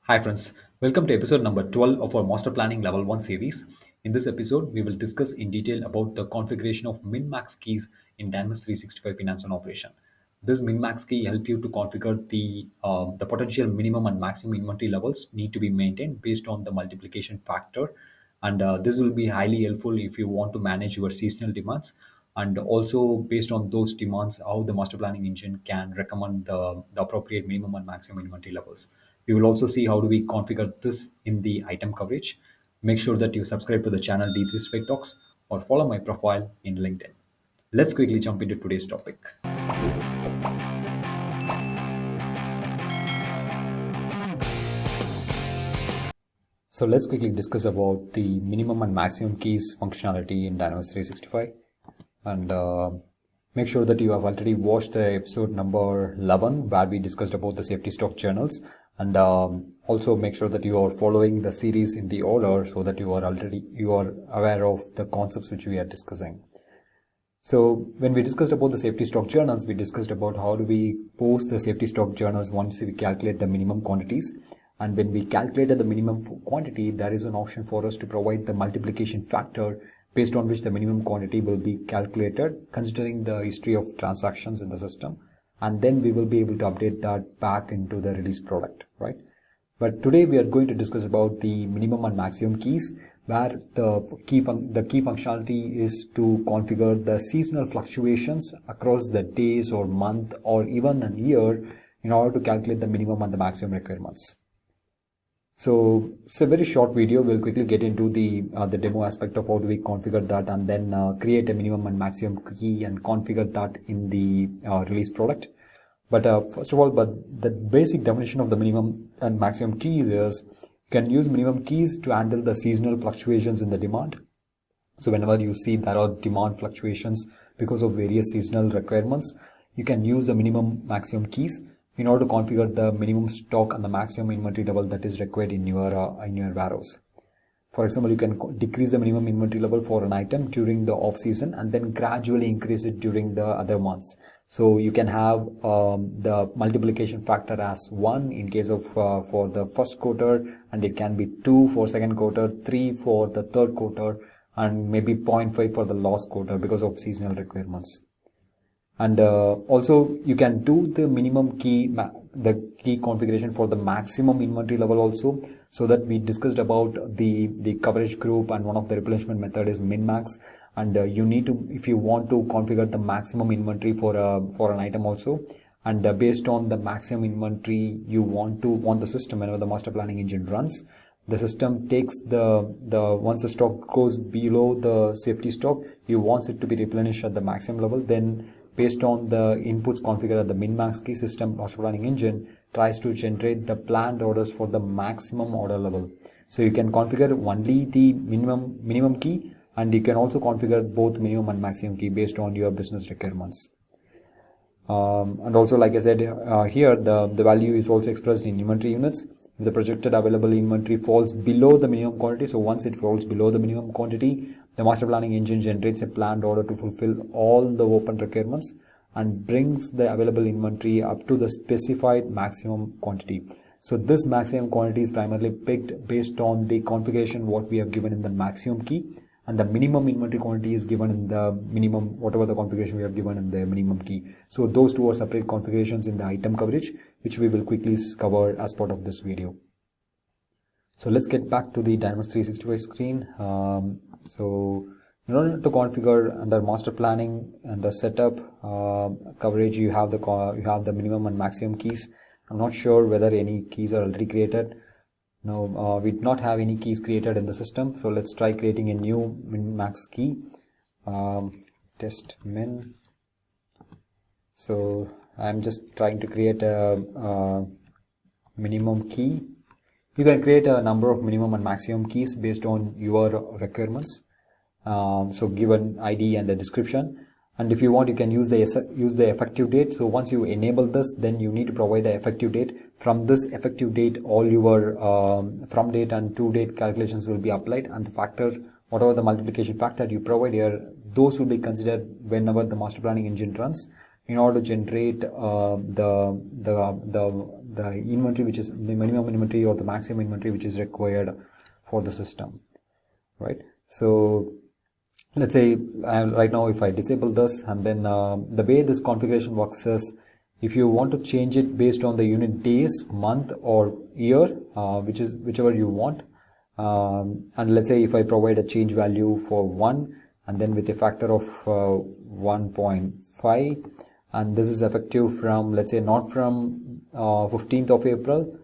Hi friends, welcome to episode number 12 of our Master Planning Level 1 series. In this episode, we will discuss in detail about the configuration of Minmax keys in Dynamics 365 Finance and Operation. This Minmax key help you to configure the potential minimum and maximum inventory levels need to be maintained based on the multiplication factor, and this will be highly helpful if you want to manage your seasonal demands, and also based on those demands how the master planning engine can recommend the appropriate minimum and maximum inventory levels. We will also see how do we configure this in the item coverage. Make sure that you subscribe to the channel D3 Talks or follow my profile in LinkedIn. Let's quickly jump into today's topic. So let's quickly discuss about the minimum and maximum keys functionality in Dynamics 365, and make sure that you have already watched the episode number 11 where we discussed about the safety stock journals, and also make sure that you are following the series in the order so that you are aware of the concepts which we are discussing. So when we discussed about the safety stock journals, we discussed about how do we post the safety stock journals once we calculate the minimum quantities. And when we calculated the minimum quantity, there is an option for us to provide the multiplication factor based on which the minimum quantity will be calculated, considering the history of transactions in the system. And then we will be able to update that back into the release product, right? But today we are going to discuss about the minimum and maximum keys, where the key functionality is to configure the seasonal fluctuations across the days or month or even a year in order to calculate the minimum and the maximum requirements. So it's a very short video. We'll quickly get into the demo aspect of how do we configure that, and then create a minimum and maximum key and configure that in the release product. But first of all, the basic definition of the minimum and maximum keys is you can use minimum keys to handle the seasonal fluctuations in the demand. So whenever you see there are demand fluctuations because of various seasonal requirements, you can use the minimum maximum keys in order to configure the minimum stock and the maximum inventory level that is required in your warehouse. For example, you can decrease the minimum inventory level for an item during the off season and then gradually increase it during the other months. So you can have the multiplication factor as 1 in case of for the first quarter, and it can be 2 for second quarter, 3 for the third quarter, and maybe 0.5 for the last quarter because of seasonal requirements. And also you can do the minimum key, the key configuration for the maximum inventory level also. So that we discussed about the coverage group, and one of the replenishment method is Minmax. And you need to, if you want to configure the maximum inventory for an item also, and based on the maximum inventory you want the system, whenever the master planning engine runs, the system takes once the stock goes below the safety stock, you want it to be replenished at the maximum level. Then based on the inputs configured at the Minmax key system, master planning engine tries to generate the planned orders for the maximum order level. So you can configure only the minimum key, and you can also configure both minimum and maximum key based on your business requirements. And also, like I said, here the value is also expressed in inventory units. If the projected available inventory falls below the minimum quantity, so once it falls below the minimum quantity, the master planning engine generates a planned order to fulfill all the open requirements and brings the available inventory up to the specified maximum quantity. So this maximum quantity is primarily picked based on the configuration what we have given in the maximum key, and the minimum inventory quantity is given in the minimum, whatever the configuration we have given in the minimum key. So those two are separate configurations in the item coverage, which we will quickly cover as part of this video. So let's get back to the Dynamics 365 screen. So in order to configure under master planning, under setup coverage, you have the minimum and maximum keys. I'm not sure whether any keys are already created. No, we do not have any keys created in the system. So let's try creating a new Minmax key. Test min. So I'm just trying to create a minimum key. You can create a number of minimum and maximum keys based on your requirements. So give an ID and a description. And if you want, you can use the effective date. So once you enable this, then you need to provide the effective date. From this effective date, all your from date and to date calculations will be applied, and the factor, whatever the multiplication factor you provide here, those will be considered whenever the master planning engine runs in order to generate the the inventory, which is the minimum inventory or the maximum inventory which is required for the system, right? So let's say right now if I disable this, and then the way this configuration works is, if you want to change it based on the unit days, month or year, whichever you want, and let's say if I provide a change value for 1 and then with a factor of 1.5, and this is effective from, let's say, not from 15th of April.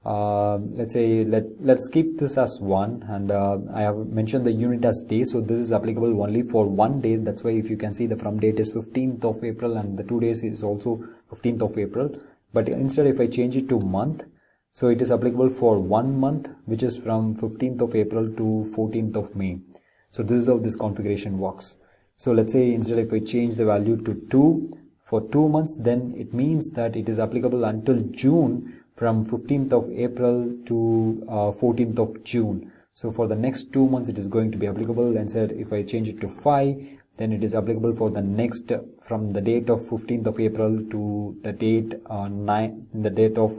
Let's say let's keep this as 1, and I have mentioned the unit as day, so this is applicable only for 1 day. That's why if you can see the from date is 15th of April and the 2 days is also 15th of April. But instead if I change it to month, so it is applicable for 1 month, which is from 15th of April to 14th of May. So this is how this configuration works. So let's say instead if I change the value to 2 for 2 months, then it means that it is applicable until June, from 15th of April to 14th of June. So for the next 2 months it is going to be applicable. Instead if I change it to 5, then it is applicable for the next, from the date of 15th of April to the date of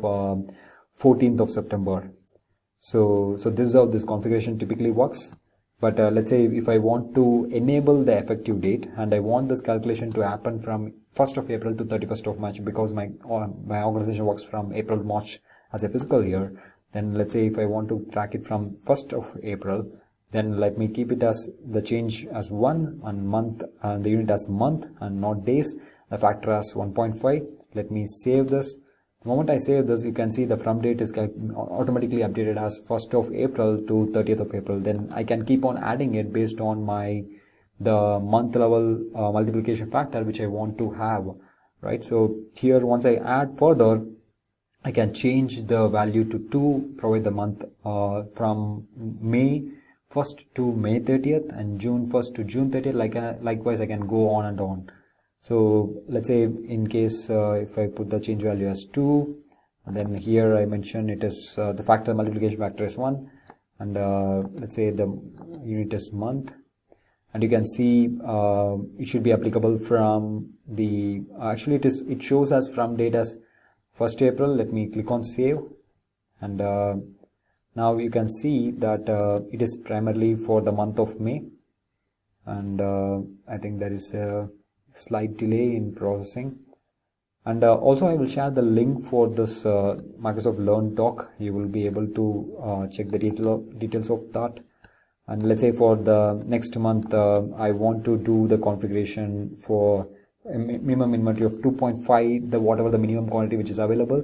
14th of September. So this is how this configuration typically works. But let's say if I want to enable the effective date and I want this calculation to happen from 1st of April to 31st of March, because my organization works from April to March as a fiscal year, then let's say if I want to track it from 1st of April, then let me keep it as the change as 1 and month, and the unit as month and not days, the factor as 1.5. Let me save this. The moment I save this, you can see the from date is automatically updated as 1st of April to 30th of April. Then I can keep on adding it based on the month level multiplication factor which I want to have, right? So here once I add further, I can change the value to 2, provide the month from May 1st to May 30th and June 1st to June 30th. Likewise I can go on and on. So let's say in case if I put the change value as 2, and then here I mention it is the factor multiplication factor is 1, and let's say the unit is month, and you can see it should be applicable from the actually it shows as from date as 1st April. Let me click on save, and now you can see that it is primarily for the month of May, and I think there is a slight delay in processing. And also I will share the link for this Microsoft Learn doc. You will be able to check the details of that. And let's say for the next month I want to do the configuration for a minimum inventory of 2.5, the whatever the minimum quantity which is available,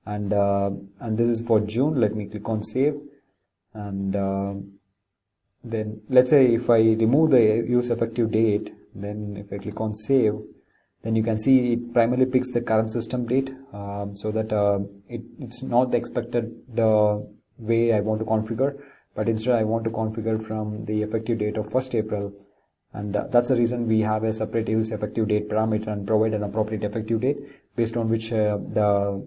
and this is for June. Let me click on save, and then let's say if I remove the use effective date, then if I click on save, then you can see it primarily picks the current system date, so that it's not the expected way I want to configure, but instead I want to configure from the effective date of 1st April, and that's the reason we have a separate use effective date parameter and provide an appropriate effective date based on which the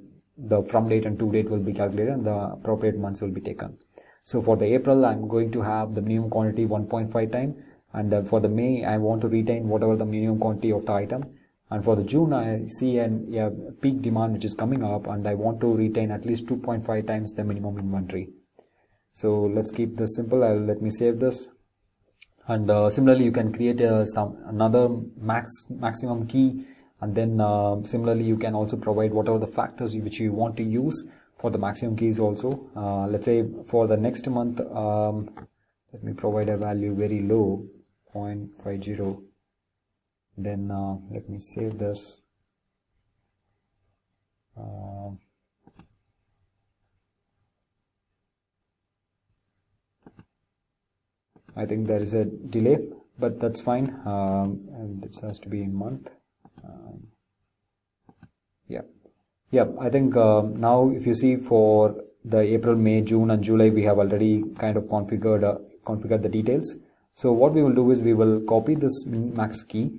from date and to date will be calculated and the appropriate months will be taken. So for the April I'm going to have the minimum quantity 1.5 times, and for the May I want to retain whatever the minimum quantity of the item, and for the June I see a peak demand which is coming up, and I want to retain at least 2.5 times the minimum inventory. So let's keep this simple. Let me save this, and similarly you can create another maximum key, and then similarly you can also provide whatever the factors which you want to use for the maximum keys also. Let's say for the next month let me provide a value very low, 0.50. Then let me save this. I think there is a delay, but that's fine, and this has to be in month. Yeah, I think now if you see for the April, May, June and July, we have already kind of configured the details. So what we will do is we will copy this Minmax key,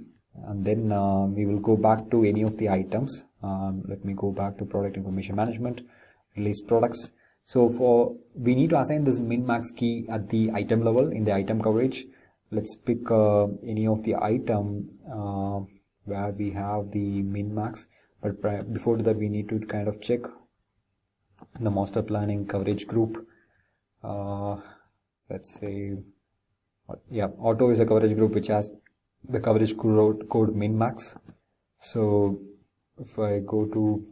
and then we will go back to any of the items. Let me go back to product information management, release products. So we need to assign this Minmax key at the item level in the item coverage. Let's pick any of the item where we have the Minmax, but before that we need to kind of check the master planning coverage group. Let's say, yeah, auto is a coverage group which has the coverage code Minmax. So if I go to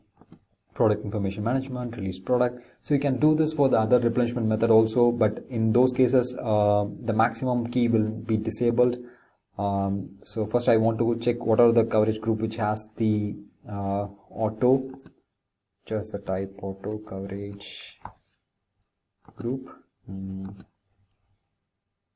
product information management, release product, so you can do this for the other replenishment method also, but in those cases the maximum key will be disabled. So first I want to check what are the coverage group which has the auto, just the type auto coverage group.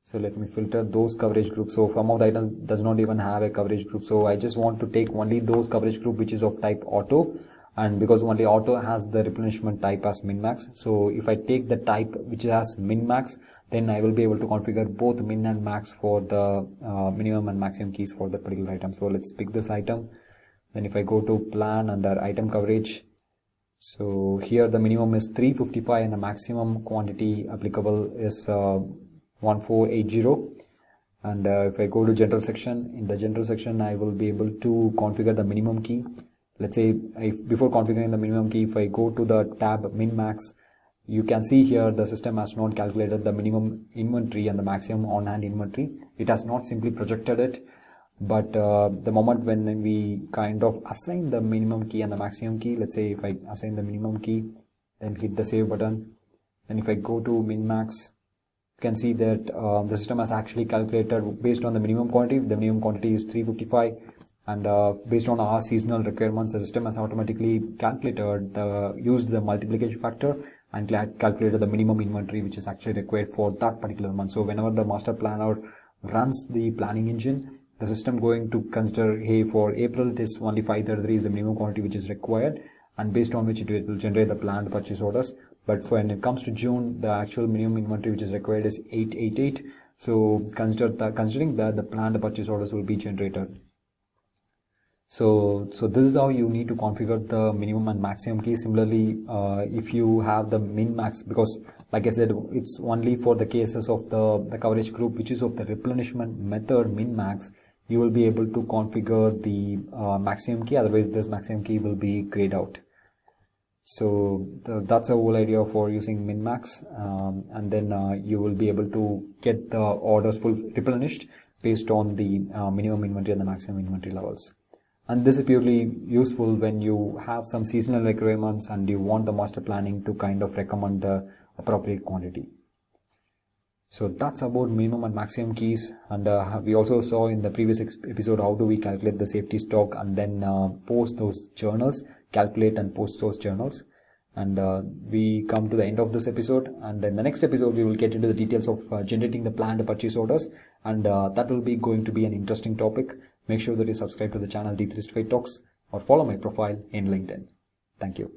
So let me filter those coverage groups. So some of the items does not even have a coverage group, so I just want to take only those coverage group which is of type auto, and because only auto has the replenishment type as Minmax, so if I take the type which has Minmax, then I will be able to configure both min and max for the minimum and maximum keys for the particular item. So let's pick this item. Then if I go to plan under item coverage, so here the minimum is 355 and the maximum quantity applicable is 1480. And if I go to general section, in the general section I will be able to configure the minimum key. Let's say before configuring the minimum key, if I go to the tab Minmax, you can see here the system has not calculated the minimum inventory and the maximum on hand inventory. It has not simply projected it, but the moment when we kind of assign the minimum key and the maximum key, let's say if I assign the minimum key, then hit the save button, and if I go to Minmax, you can see that the system has actually calculated based on the minimum quantity. The minimum quantity is 355, and based on our seasonal requirements, the system has automatically calculated used the multiplication factor and calculated the minimum inventory which is actually required for that particular month. So whenever the master planner runs the planning engine, the system going to consider, hey, for April it is only 533 is the minimum quantity which is required, and based on which it will generate the planned purchase orders. But when it comes to June, the actual minimum inventory which is required is 888. So considering that the planned purchase orders will be generated. So this is how you need to configure the minimum and maximum key. Similarly, if you have the min-max, because like I said, it's only for the cases of the coverage group which is of the replenishment method min-max, you will be able to configure the maximum key. Otherwise this maximum key will be grayed out. So that's the whole idea for using min-max, and then you will be able to get the orders full replenished based on the minimum inventory and the maximum inventory levels. And this is purely useful when you have some seasonal requirements and you want the master planning to kind of recommend the appropriate quantity. So that's about minimum and maximum keys. And we also saw in the previous episode how do we calculate the safety stock and then post those journals, calculate and post those journals. And we come to the end of this episode, and in the next episode we will get into the details of generating the planned purchase orders, and that will be going to be an interesting topic. Make sure that you subscribe to the channel D365 Talks or follow my profile in LinkedIn. Thank you.